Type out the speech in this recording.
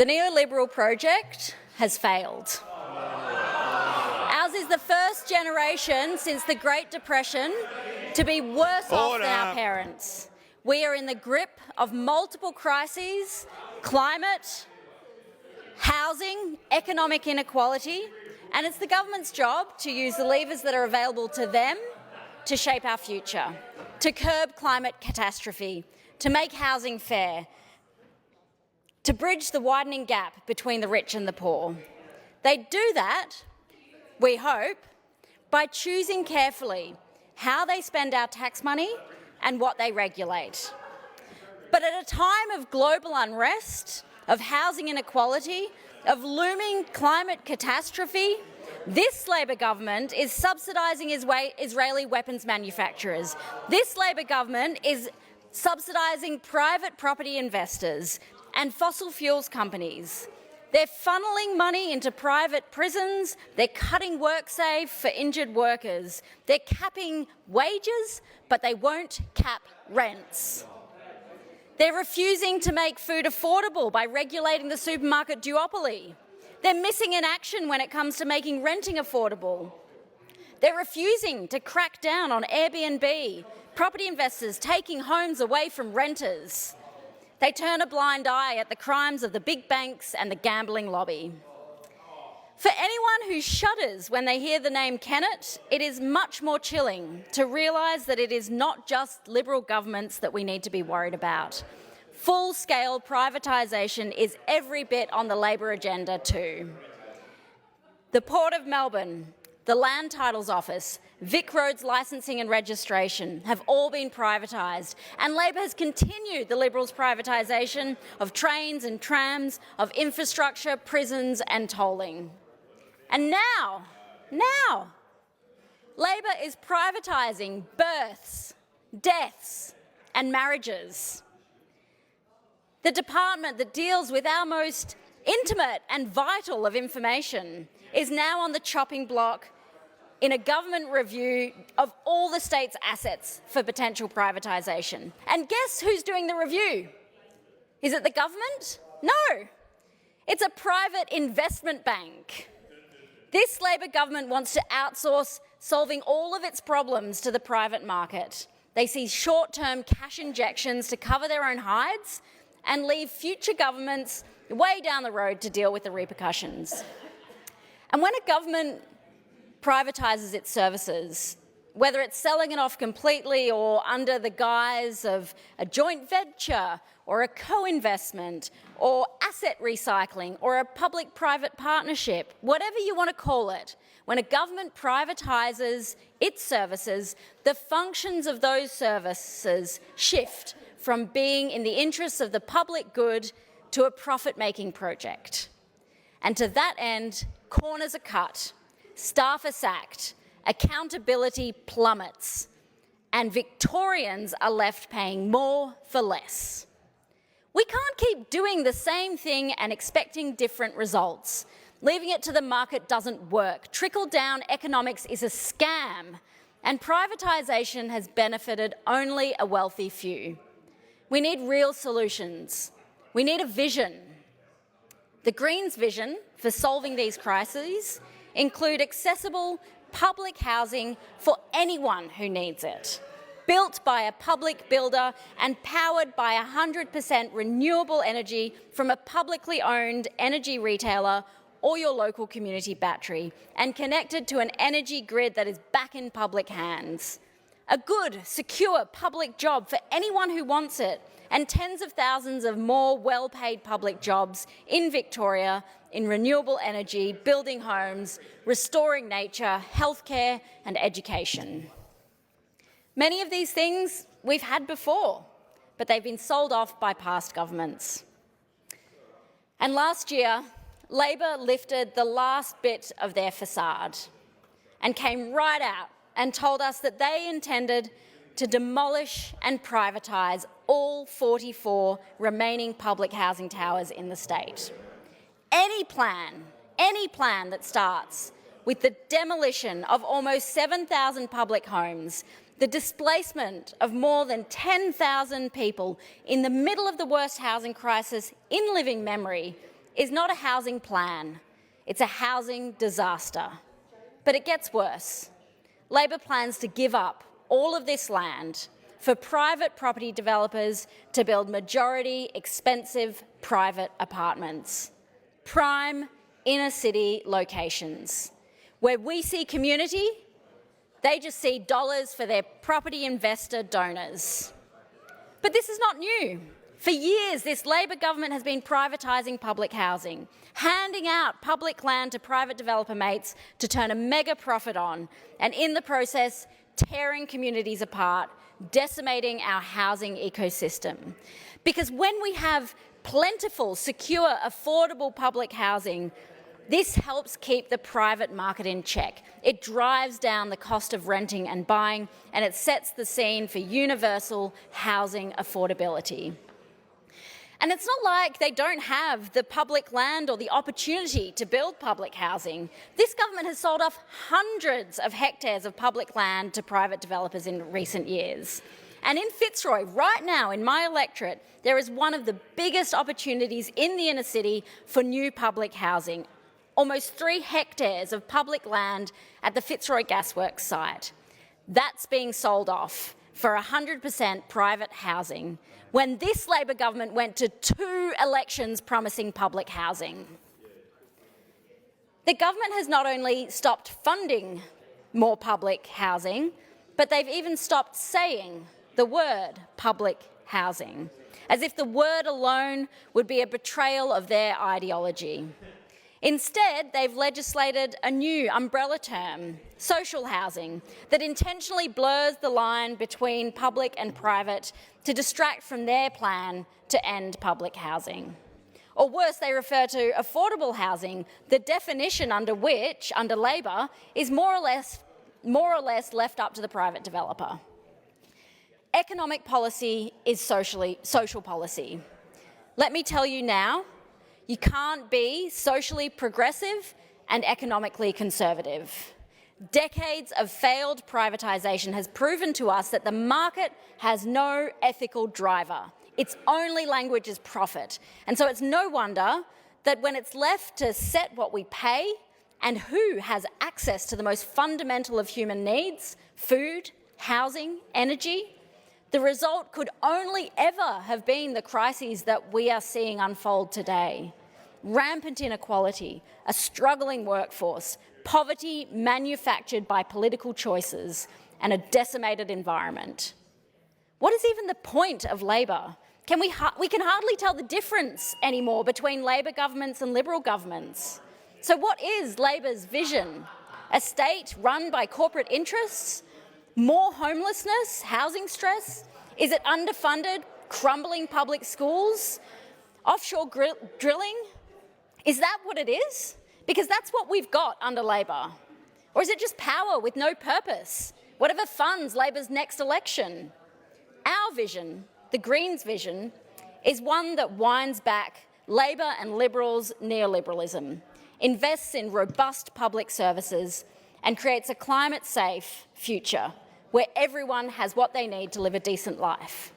The neoliberal project has failed. Ours is the first generation since the Great Depression to be worse off than our parents. We are in the grip of multiple crises: climate, housing, economic inequality, and it's the government's job to use the levers that are available to them to shape our future, to curb climate catastrophe, to make housing fair, to bridge the widening gap between the rich and the poor. They do that, we hope, by choosing carefully how they spend our tax money and what they regulate. But at a time of global unrest, of housing inequality, of looming climate catastrophe, this Labor government is subsidising Israeli weapons manufacturers. This Labor government is subsidising private property investors and fossil fuels companies. They're funneling money into private prisons, they're cutting WorkSafe for injured workers, they're capping wages, but they won't cap rents. They're refusing to make food affordable by regulating the supermarket duopoly. They're missing in action when it comes to making renting affordable. They're refusing to crack down on Airbnb, property investors taking homes away from renters. They turn a blind eye at the crimes of the big banks and the gambling lobby. For anyone who shudders when they hear the name Kennett, it is much more chilling to realise that it is not just Liberal governments that we need to be worried about. Full-scale privatisation is every bit on the Labor agenda too. The Port of Melbourne, the Land Titles Office, Vic Roads licensing and registration have all been privatised, and Labor has continued the Liberals' privatisation of trains and trams, of infrastructure, prisons and tolling. And now, Labor is privatising births, deaths and marriages. The department that deals with our most intimate and vital of information is now on the chopping block in a government review of all the state's assets for potential privatisation. And guess who's doing the review? Is it the government? No, it's a private investment bank. This Labor government wants to outsource solving all of its problems to the private market. They see short-term cash injections to cover their own hides and leave future governments way down the road to deal with the repercussions. And when a government privatises its services, whether it's selling it off completely or under the guise of a joint venture or a co-investment or asset recycling or a public-private partnership, whatever you want to call it, when a government privatises its services, the functions of those services shift from being in the interests of the public good to a profit-making project. And to that end, corners are cut, staff are sacked, accountability plummets, and Victorians are left paying more for less. We can't keep doing the same thing and expecting different results. Leaving it to the market doesn't work. Trickle-down economics is a scam, and privatisation has benefited only a wealthy few. We need real solutions. We need a vision. The Greens' vision for solving these crises include accessible public housing for anyone who needs it, built by a public builder and powered by 100% renewable energy from a publicly owned energy retailer or your local community battery, and connected to an energy grid that is back in public hands. A good, secure public job for anyone who wants it, and tens of thousands of more well-paid public jobs in Victoria in renewable energy, building homes, restoring nature, healthcare and education. Many of these things we've had before, but they've been sold off by past governments. And last year, Labor lifted the last bit of their facade and came right out and told us that they intended to demolish and privatise all 44 remaining public housing towers in the state. Any plan that starts with the demolition of almost 7,000 public homes, the displacement of more than 10,000 people in the middle of the worst housing crisis in living memory, is not a housing plan, it's a housing disaster. But it gets worse. Labor plans to give up all of this land for private property developers to build majority expensive private apartments. Prime inner city locations. Where we see community, they just see dollars for their property investor donors. But this is not new. For years, this Labor government has been privatising public housing, handing out public land to private developer mates to turn a mega profit on, and in the process, tearing communities apart, decimating our housing ecosystem. Because when we have plentiful, secure, affordable public housing, this helps keep the private market in check. It drives down the cost of renting and buying, and it sets the scene for universal housing affordability. And it's not like they don't have the public land or the opportunity to build public housing. This government has sold off hundreds of hectares of public land to private developers in recent years. And in Fitzroy, right now in my electorate, there is one of the biggest opportunities in the inner city for new public housing. Almost 3 hectares of public land at the Fitzroy Gasworks site. That's being sold off for 100% private housing when this Labor government went to 2 elections promising public housing. The government has not only stopped funding more public housing, but they've even stopped saying the word public housing, as if the word alone would be a betrayal of their ideology. Instead, they've legislated a new umbrella term, social housing, that intentionally blurs the line between public and private to distract from their plan to end public housing. Or worse, they refer to affordable housing, the definition under which, under Labor, is more or less left up to the private developer. Economic policy is social policy. Let me tell you now, you can't be socially progressive and economically conservative. Decades of failed privatisation has proven to us that the market has no ethical driver. Its only language is profit. And so it's no wonder that when it's left to set what we pay and who has access to the most fundamental of human needs, food, housing, energy, the result could only ever have been the crises that we are seeing unfold today. Rampant inequality, a struggling workforce, poverty manufactured by political choices, and a decimated environment. What is even the point of Labor? We can hardly tell the difference anymore between Labor governments and Liberal governments. So what is Labor's vision? A state run by corporate interests? More homelessness, housing stress? Is it underfunded, crumbling public schools? Offshore drilling? Is that what it is? Because that's what we've got under Labor. Or is it just power with no purpose? Whatever funds Labor's next election? Our vision, the Greens' vision, is one that winds back Labor and Liberals' neoliberalism, invests in robust public services, and creates a climate-safe future where everyone has what they need to live a decent life.